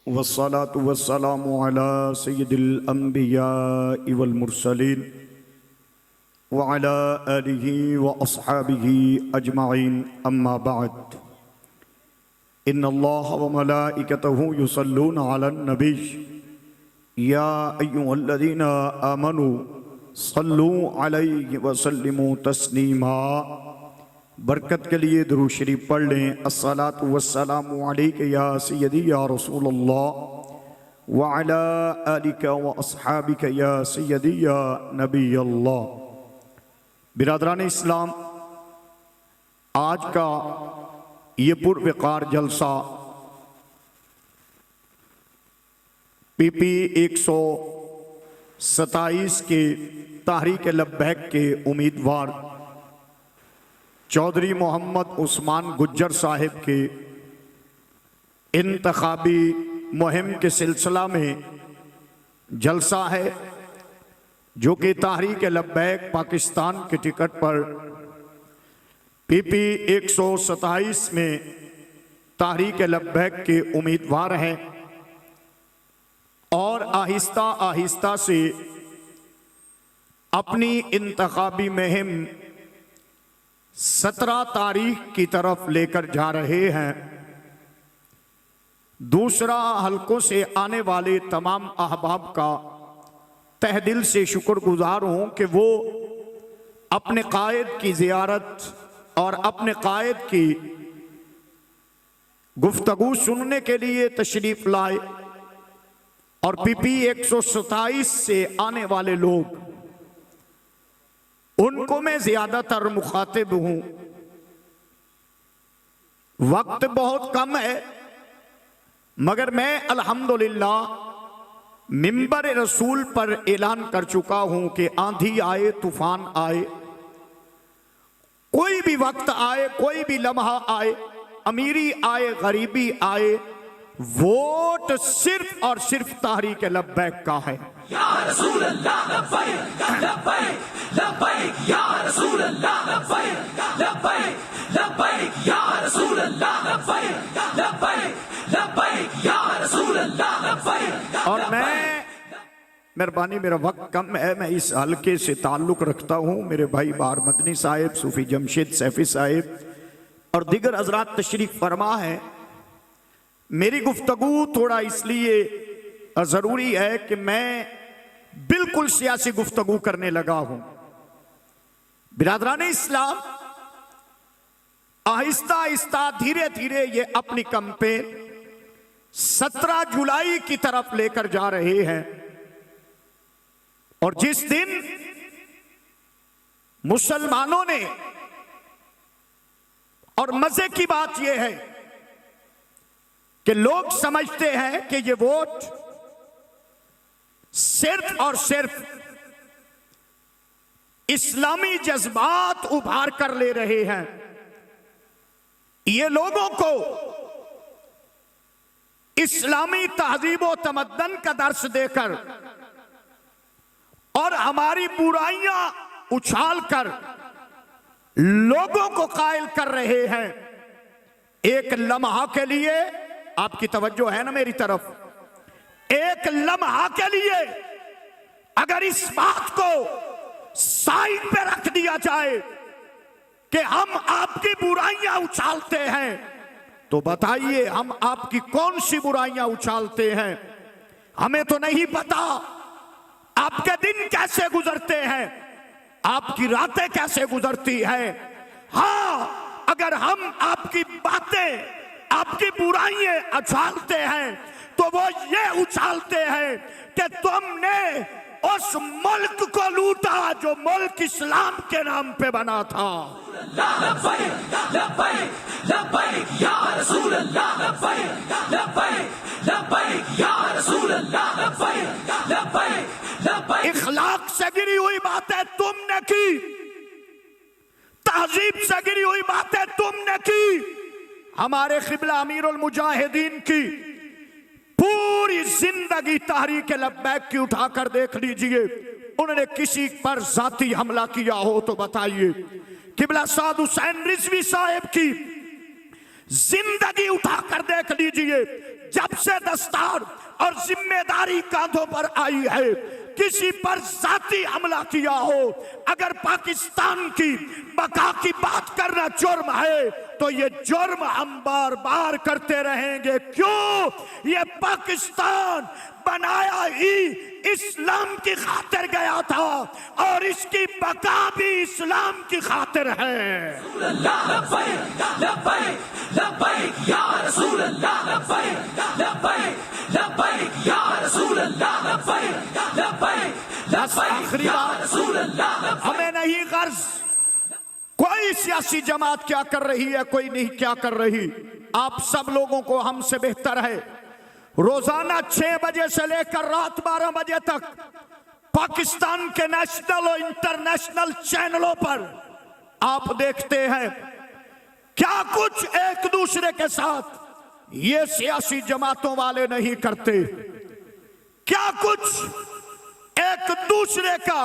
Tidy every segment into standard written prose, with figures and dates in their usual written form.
वस्सलातु वस्सलामु अला सय्यिदिल अंबियाइ वल मुरसलीन व अला आलिहि व अस्हाबिहि अजमाइन अम्मा बाद। इन्नल्लाह व मलाइकतहु युसल्लूना अलन नबी या अय्युहल्लज़ीना आमनू सल्लू अलैहि व सल्लिमू तस्लीमा। बरकत के लिए दुरूद शरीफ पढ़ लें। अस्सलातु वस्सलामु अलैका या सय्यदी या रसूलल्लाह व अला आलिका व अस्हाबिका या सय्यदी या नबी अल्लाह। बिरादरान इस्लाम, आज का ये पुरवकार जलसा PP 127 के तहरीक लब्बैक के उम्मीदवार चौधरी मोहम्मद उस्मान गुज्जर साहिब के इंतखाबी मुहिम के सिलसिला में जलसा है, जो कि तहरीक लब्बैक पाकिस्तान के टिकट पर PP 127 में तहरीक लब्बैक के उम्मीदवार हैं और आहिस्ता आहिस्ता से अपनी इंतखाबी मुहिम 17 तारीख की तरफ लेकर जा रहे हैं। दूसरा हलकों से आने वाले तमाम अहबाब का तहे दिल से शुक्रगुजार हूं कि वो अपने कायद की ज़ियारत और अपने कायद की गुफ्तगू सुनने के लिए तशरीफ लाए और PP 127 से आने वाले लोग, उनको मैं ज्यादातर मुखातिब हूं। वक्त बहुत कम है, मगर मैं अल्हम्दुलिल्लाह मिंबर रसूल पर ऐलान कर चुका हूं कि आंधी आए तूफान आए, कोई भी वक्त आए, कोई भी लम्हा आए, अमीरी आए गरीबी आए, वोट सिर्फ और सिर्फ तहरीक लब्बैक का है। या रसूल अल्लाह लब्बैक लब्बैक लब्बैक या रसूल अल्लाह लब्बैक लब्बैक लब्बैक या रसूल अल्लाह लब्बैक लब्बैक लब्बैक या रसूल अल्लाह लब्बैक। और मैं, मेहरबानी, मेरा वक्त कम है, मैं इस हल्के से ताल्लुक रखता हूँ। मेरे भाई बार मदनी साहिब, सूफी जमशेद सैफी साहिब और दीगर हजरात तशरीफ फरमा है। मेरी गुफ्तगू थोड़ा इसलिए जरूरी है कि मैं बिल्कुल सियासी गुफ्तगू करने लगा हूं। बिरादरान इस्लाम, आहिस्ता आहिस्ता धीरे धीरे ये अपनी कैंपेन 17 जुलाई की तरफ लेकर जा रहे हैं और जिस दिन मुसलमानों ने, और मजे की बात यह है कि लोग समझते हैं कि ये वोट सिर्फ और सिर्फ इस्लामी जज्बात उभार कर ले रहे हैं। ये लोगों को इस्लामी तहजीब व तमद्दन का दर्स देकर और हमारी बुराइयां उछालकर लोगों को कायल कर रहे हैं। एक लम्हा के लिए, आपकी तवज्जो है ना मेरी तरफ, एक लम्हा के लिए अगर इस बात को साइड पे रख दिया जाए कि हम आपकी बुराइयां उछालते हैं, तो बताइए हम आपकी कौन सी बुराइयां उछालते हैं? हमें तो नहीं पता आपके दिन कैसे गुजरते हैं, आपकी रातें कैसे गुजरती हैं। हां, अगर हम आपकी बातें, आपकी बुराइयां उछालते हैं तो वो ये उछालते हैं कि तुमने उस मुल्क को लूटा जो मुल्क इस्लाम के नाम पे बना था। लब्बैक लब्बैक लब्बैक या रसूल अल्लाह लब्बैक लब्बैक लब्बैक या रसूल अल्लाह लब्बैक लब्बैक लब्बैक। इखलाक से गिरी हुई बातें तुमने की, तहजीब से गिरी हुई बातें तुमने की। हमारे क़िबला अमीरुल मुजाहिदीन की पूरी जिंदगी तहरीक लब्बैक की उठाकर देख लीजिए, उन्होंने किसी पर जाती हमला किया हो तो बताइए। क़िबला साद हुसैन रिजवी साहब की जिंदगी उठाकर देख लीजिए, जब से दस्तार और जिम्मेदारी कांधों पर आई है, किसी पर जाती हमला किया हो, अगर पाकिस्तान की बका की बात करना जुर्म है तो ये जुर्म हम बार बार करते रहेंगे। क्यों? ये पाकिस्तान बनाया ही इस्लाम की खातिर गया था और इसकी बका भी इस्लाम की खातिर है। आखिरी बात, हमें नहीं गर्ज कोई सियासी जमात क्या कर रही है, कोई नहीं क्या कर रही। आप सब लोगों को हमसे बेहतर है, रोजाना 6 बजे से लेकर रात 12 बजे तक पाकिस्तान के नेशनल और इंटरनेशनल चैनलों पर आप देखते हैं क्या कुछ एक दूसरे के साथ ये सियासी जमातों वाले नहीं करते, क्या कुछ एक दूसरे का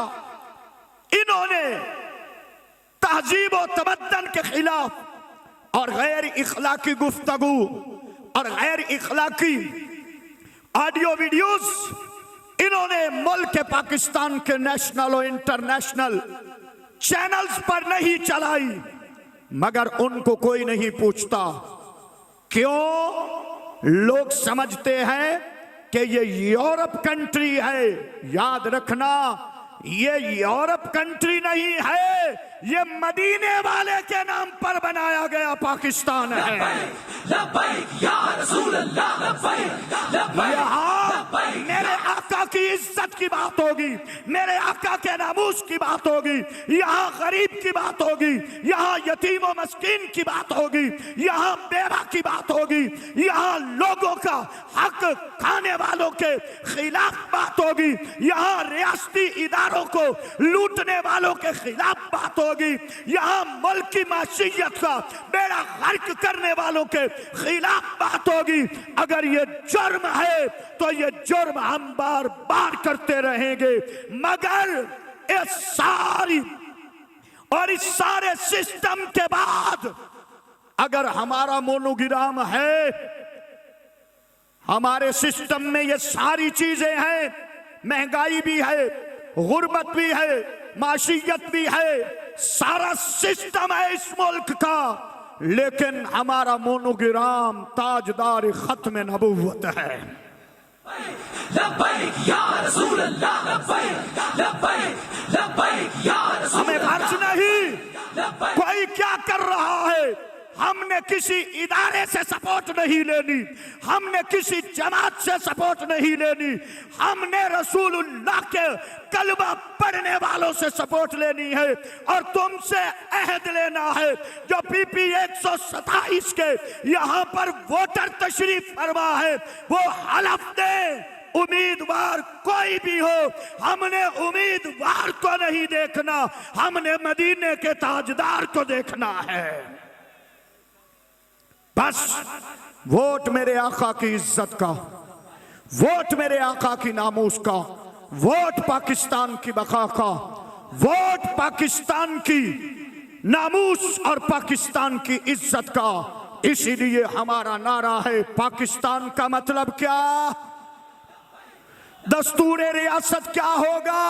इन्होंने तहजीब और तमद्दन के खिलाफ और गैर इखलाकी गुफ्तगू और गैर इखलाकी ऑडियो वीडियोस इन्होंने मुल्क पाकिस्तान के नेशनल और इंटरनेशनल चैनल्स पर नहीं चलाई, मगर उनको कोई नहीं पूछता। क्यों? लोग समझते हैं कि ये यूरोप कंट्री है। याद रखना, ये यूरोप कंट्री नहीं है, ये मदीने वाले के नाम पर बनाया गया पाकिस्तान है। यहाँ मेरे आका की इज्जत की बात होगी, मेरे आका के नामूस की बात होगी, यहाँ गरीब की बात होगी, यहाँ यतीम और मस्कीन की बात होगी, यहाँ बेवा की बात होगी, यहाँ लोगों का हक खाने वालों के खिलाफ बात होगी, यहाँ रियासती इदारों को लूटने वालों के खिलाफ बात होगी, यहाँ मुल्क की माशियत का बेड़ा गर्क करने वालों के खिलाफ बात होगी। अगर ये जुर्म है तो ये जुर्म हम बार बार करते रहेंगे, मगर इस सारी और इस सारे सिस्टम के बाद अगर हमारा मोनोग्राम है, हमारे सिस्टम में ये सारी चीजें हैं, महंगाई भी है, गुर्बत भी है, माशियत भी है, सारा सिस्टम है इस मुल्क का, लेकिन हमारा मोनोग्राम ताजदार खत्म नबूवत है। हमें खर्च नहीं, कोई क्या कर रहा है, हमने किसी इदारे से सपोर्ट नहीं लेनी, हमने किसी जमात से सपोर्ट नहीं लेनी, हमने रसूलुल्लाह के कलमा पढ़ने वालों से सपोर्ट लेनी है और तुमसे अहद लेना है। जो पीपी 127 के यहाँ पर वोटर तशरीफ फरमा है वो हलफ दे, उम्मीदवार कोई भी हो, हमने उम्मीदवार को नहीं देखना, हमने मदीने के ताजदार को देखना है। बस वोट मेरे आका की इज्जत का, वोट मेरे आका की नामूस का, वोट पाकिस्तान की बका का, वोट पाकिस्तान की नामूस और पाकिस्तान की इज्जत का। इसीलिए हमारा नारा है, पाकिस्तान का मतलब क्या, दस्तूर रियासत क्या होगा।